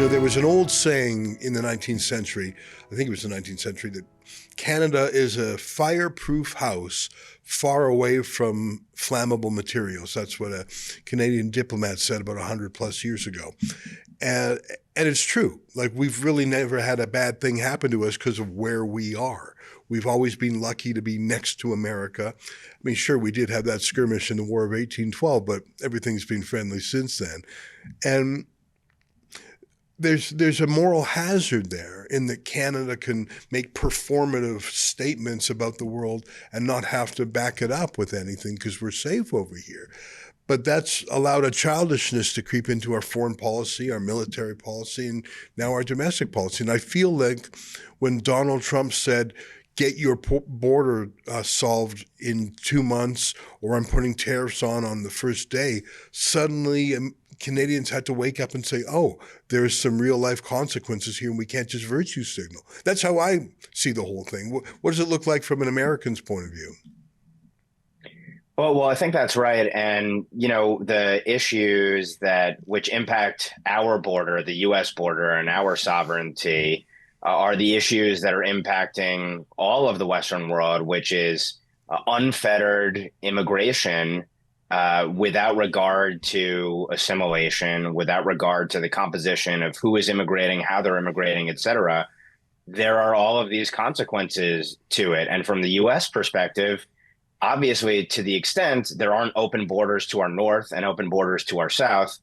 There was an old saying in the 19th century, I think it was the 19th century, that Canada is a fireproof house far away from flammable materials. That's what a Canadian diplomat said about 100 plus years ago. And it's true. Like, we've really never had a bad thing happen to us because of where we are. We've always been lucky to be next to America. I mean, sure, we did have that skirmish in the War of 1812, but everything's been friendly since then. And there's a moral hazard there in that Canada can make performative statements about the world and not have to back it up with anything because we're safe over here. But that's allowed a childishness to creep into our foreign policy, our military policy, and now our domestic policy. And I feel like when Donald Trump said, get your border solved in 2 months, or I'm putting tariffs on the first day, suddenly Canadians had to wake up and say, oh, there's some real life consequences here and we can't just virtue signal. That's how I see the whole thing. What does it look like from an American's point of view? Well, I think that's right. And, the issues which impact our border, the U.S. border and our sovereignty are the issues that are impacting all of the Western world, which is unfettered immigration without regard to assimilation, without regard to the composition of who is immigrating, how they're immigrating, et cetera. There are all of these consequences to it. And from the U.S. perspective, obviously, to the extent there aren't open borders to our north and open borders to our south,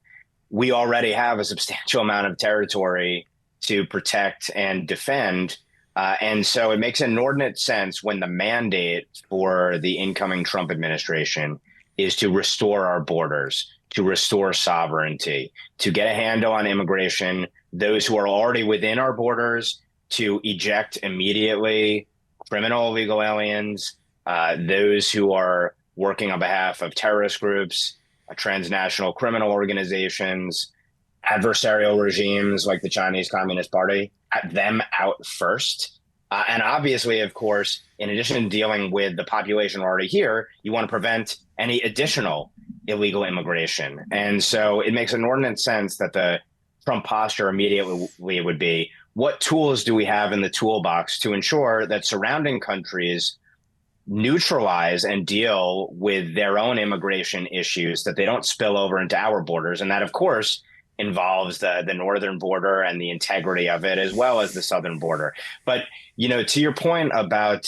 we already have a substantial amount of territory to protect and defend. And so it makes inordinate sense when the mandate for the incoming Trump administration is to restore our borders, to restore sovereignty, to get a handle on immigration, those who are already within our borders, to eject immediately criminal illegal aliens, those who are working on behalf of terrorist groups, transnational criminal organizations, adversarial regimes like the Chinese Communist Party, at them out first. And obviously, of course, in addition to dealing with the population already here, you want to prevent any additional illegal immigration. And so it makes inordinate sense that the Trump posture immediately would be, what tools do we have in the toolbox to ensure that surrounding countries neutralize and deal with their own immigration issues, that they don't spill over into our borders? And that, of course, involves the northern border and the integrity of it, as well as the southern border. But, to your point about,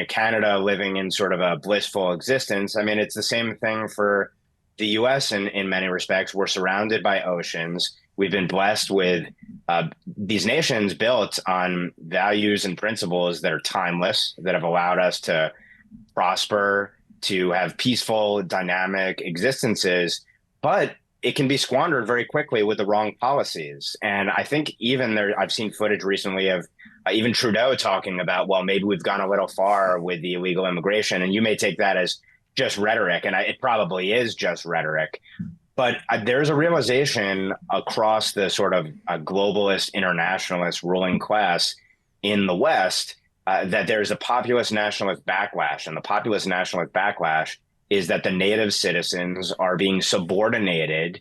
Canada living in sort of a blissful existence, I mean, it's the same thing for the U.S. in many respects. We're surrounded by oceans. We've been blessed with these nations built on values and principles that are timeless, that have allowed us to prosper, to have peaceful, dynamic existences. But it can be squandered very quickly with the wrong policies. And I think I've seen footage recently of even Trudeau talking about, well, maybe we've gone a little far with the illegal immigration. And you may take that as just rhetoric, and it probably is just rhetoric. But there's a realization across the sort of globalist, internationalist ruling class in the West that there's a populist nationalist backlash. And the populist nationalist backlash is that the native citizens are being subordinated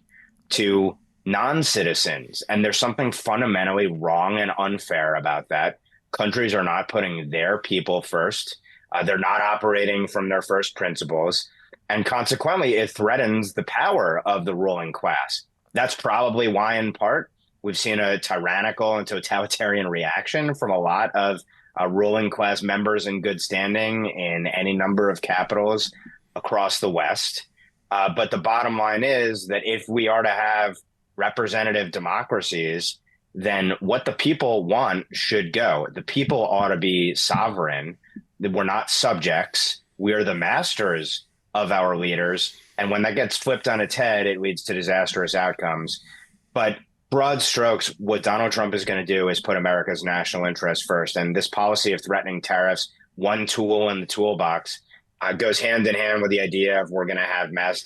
to non-citizens. And there's something fundamentally wrong and unfair about that. Countries are not putting their people first. They're not operating from their first principles. And consequently, it threatens the power of the ruling class. That's probably why, in part, we've seen a tyrannical and totalitarian reaction from a lot of ruling class members in good standing in any number of capitals across the West. But the bottom line is that if we are to have representative democracies, then what the people want should go. The people ought to be sovereign. We're not subjects. We're the masters of our leaders. And when that gets flipped on its head, it leads to disastrous outcomes. But broad strokes, what Donald Trump is going to do is put America's national interest first. And this policy of threatening tariffs, one tool in the toolbox, goes hand in hand with the idea of we're going to have mass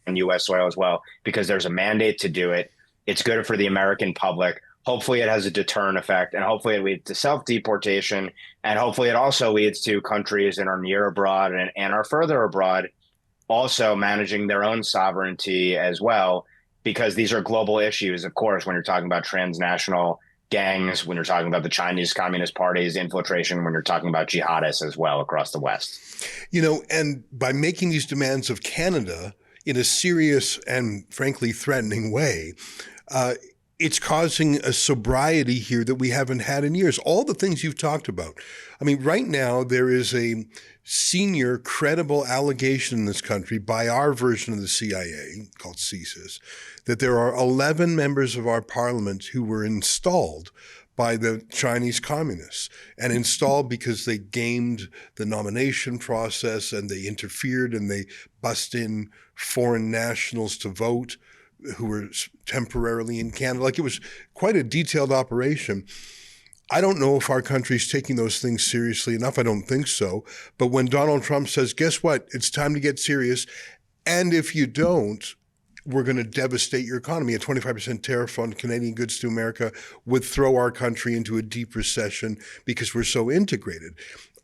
on U.S. soil as well, because there's a mandate to do it. It's good for the American public. Hopefully it has a deterrent effect, and hopefully it leads to self-deportation, and hopefully it also leads to countries that are near abroad and are further abroad also managing their own sovereignty as well because these are global issues, of course, when you're talking about transnational gangs, when you're talking about the Chinese Communist Party's infiltration, when you're talking about jihadists as well across the West. And by making these demands of Canada in a serious and frankly threatening way, it's causing a sobriety here that we haven't had in years. All the things you've talked about. I mean, right now there is a senior credible allegation in this country by our version of the CIA, called CSIS, that there are 11 members of our parliament who were installed by the Chinese communists, and installed because they gamed the nomination process and they interfered and they bussed in foreign nationals to vote who were temporarily in Canada. Like, it was quite a detailed operation. I don't know if our country's taking those things seriously enough. I don't think so. But when Donald Trump says, guess what? It's time to get serious. And if you don't, we're going to devastate your economy. A 25% tariff on Canadian goods to America would throw our country into a deep recession because we're so integrated.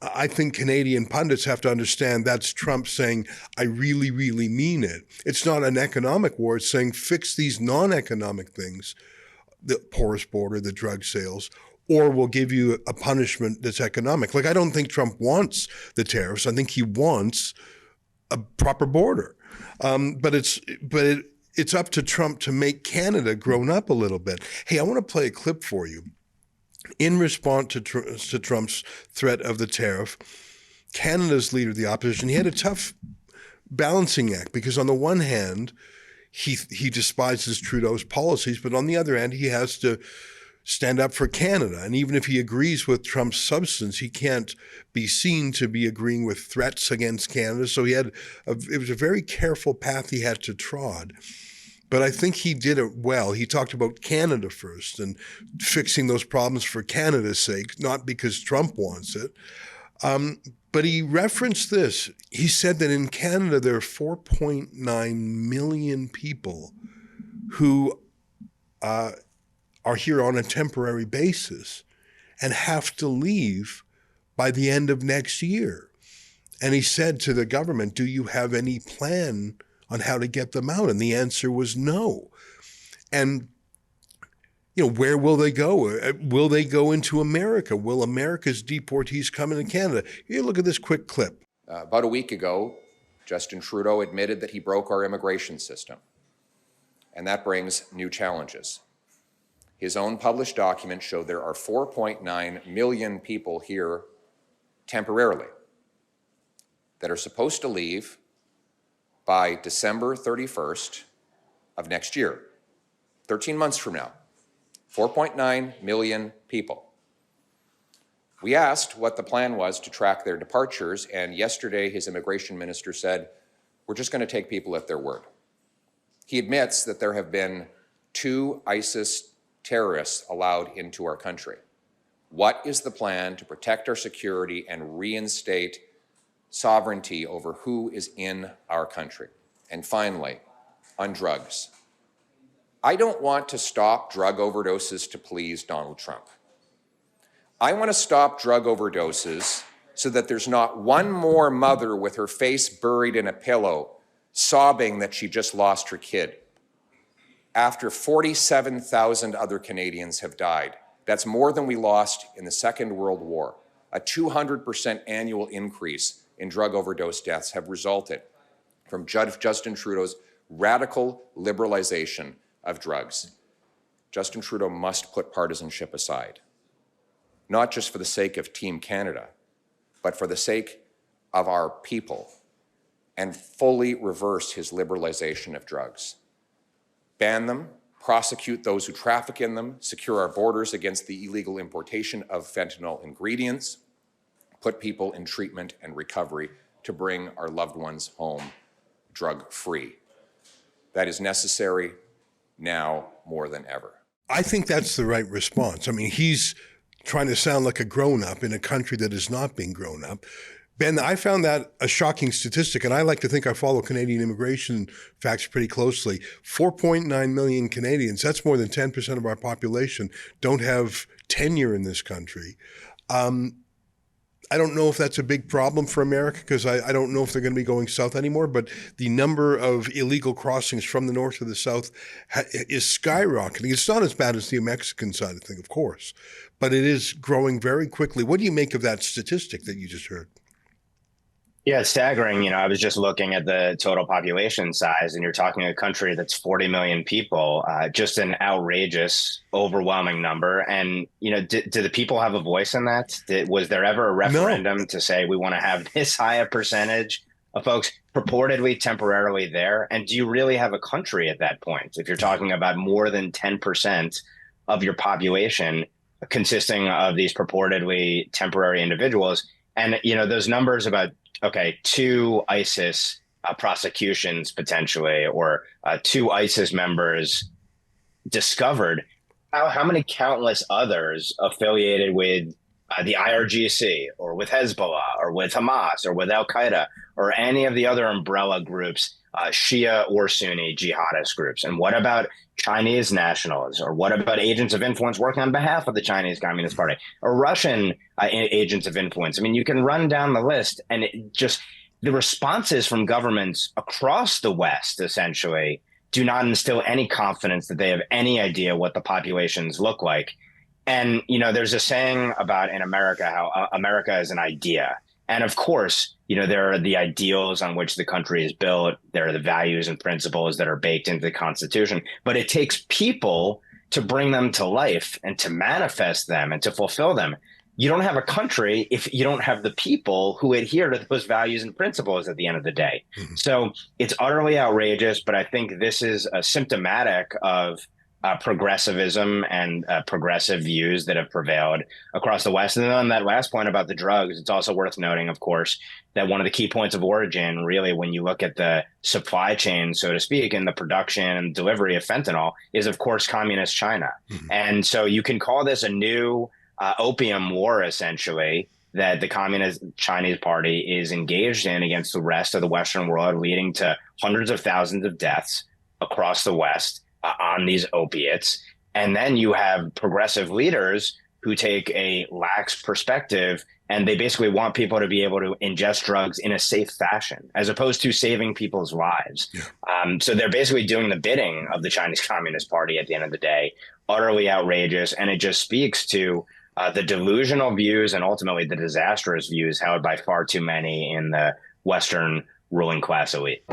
I think Canadian pundits have to understand that's Trump saying, I really, really mean it. It's not an economic war. It's saying fix these non-economic things, the porous border, the drug sales, or we'll give you a punishment that's economic. Like, I don't think Trump wants the tariffs. I think he wants a proper border. But it's up to Trump to make Canada grown up a little bit. Hey, I want to play a clip for you. In response to Trump's threat of the tariff, Canada's leader of the opposition, he had a tough balancing act because on the one hand, he despises Trudeau's policies, but on the other hand, he has to stand up for Canada. And even if he agrees with Trump's substance, he can't be seen to be agreeing with threats against Canada. So it was a very careful path he had to trod. But I think he did it well. He talked about Canada first and fixing those problems for Canada's sake, not because Trump wants it. But he referenced this. He said that in Canada, there are 4.9 million people who are here on a temporary basis and have to leave by the end of next year. And he said to the government, do you have any plan on how to get them out? And the answer was no. And, where will they go? Will they go into America? Will America's deportees come into Canada? Here, look at this quick clip. About a week ago, Justin Trudeau admitted that he broke our immigration system, and that brings new challenges. His own published document showed there are 4.9 million people here temporarily that are supposed to leave by December 31st of next year, 13 months from now. 4.9 million people. We asked what the plan was to track their departures, and yesterday his immigration minister said, we're just going to take people at their word. He admits that there have been 2 ISIS terrorists allowed into our country. What is the plan to protect our security and reinstate sovereignty over who is in our country? And finally, on drugs. I don't want to stop drug overdoses to please Donald Trump. I want to stop drug overdoses so that there's not one more mother with her face buried in a pillow sobbing that she just lost her kid after 47,000 other Canadians have died. That's more than we lost in the Second World War. A 200% annual increase in drug overdose deaths have resulted from Justin Trudeau's radical liberalization of drugs. Justin Trudeau must put partisanship aside, not just for the sake of Team Canada, but for the sake of our people, and fully reverse his liberalization of drugs. Ban them, prosecute those who traffic in them, secure our borders against the illegal importation of fentanyl ingredients, put people in treatment and recovery to bring our loved ones home drug-free. That is necessary now more than ever. I think that's the right response. I mean, he's trying to sound like a grown-up in a country that is not being grown up. Ben, I found that a shocking statistic, and I like to think I follow Canadian immigration facts pretty closely. 4.9 million Canadians, that's more than 10% of our population, don't have tenure in this country. I don't know if that's a big problem for America because I don't know if they're going to be going south anymore, but the number of illegal crossings from the north to the south is skyrocketing. It's not as bad as the Mexican side of things, of course, but it is growing very quickly. What do you make of that statistic that you just heard? Yeah, it's staggering. I was just looking at the total population size, and you're talking a country that's 40 million people, just an outrageous, overwhelming number. And, do the people have a voice in that? Was there ever a referendum to say we want to have this high a percentage of folks purportedly temporarily there? And do you really have a country at that point? If you're talking about more than 10% of your population consisting of these purportedly temporary individuals. And, those numbers about, okay, 2 ISIS prosecutions potentially, or 2 ISIS members discovered. How many countless others affiliated with the IRGC or with Hezbollah or with Hamas or with Al Qaeda or any of the other umbrella groups, Shia or Sunni jihadist groups? And what about Chinese nationals? Or what about agents of influence working on behalf of the Chinese Communist Party or Russian agents of influence? I mean, you can run down the list, and the responses from governments across the West essentially do not instill any confidence that they have any idea what the populations look like. And, there's a saying about in America how America is an idea. And of course, there are the ideals on which the country is built. There are the values and principles that are baked into the Constitution. But it takes people to bring them to life and to manifest them and to fulfill them. You don't have a country if you don't have the people who adhere to those values and principles at the end of the day. Mm-hmm. So it's utterly outrageous, but I think this is symptomatic of progressivism and progressive views that have prevailed across the West. And then on that last point about the drugs, it's also worth noting, of course, that one of the key points of origin, really, when you look at the supply chain, so to speak, and the production and delivery of fentanyl is, of course, communist China. Mm-hmm. And so you can call this a new opium war, essentially, that the Communist Chinese Party is engaged in against the rest of the Western world, leading to hundreds of thousands of deaths across the West on these opiates. And then you have progressive leaders who take a lax perspective, and they basically want people to be able to ingest drugs in a safe fashion, as opposed to saving people's lives. Yeah. So they're basically doing the bidding of the Chinese Communist Party at the end of the day. Utterly outrageous. And it just speaks to the delusional views and ultimately the disastrous views held by far too many in the Western ruling class elite.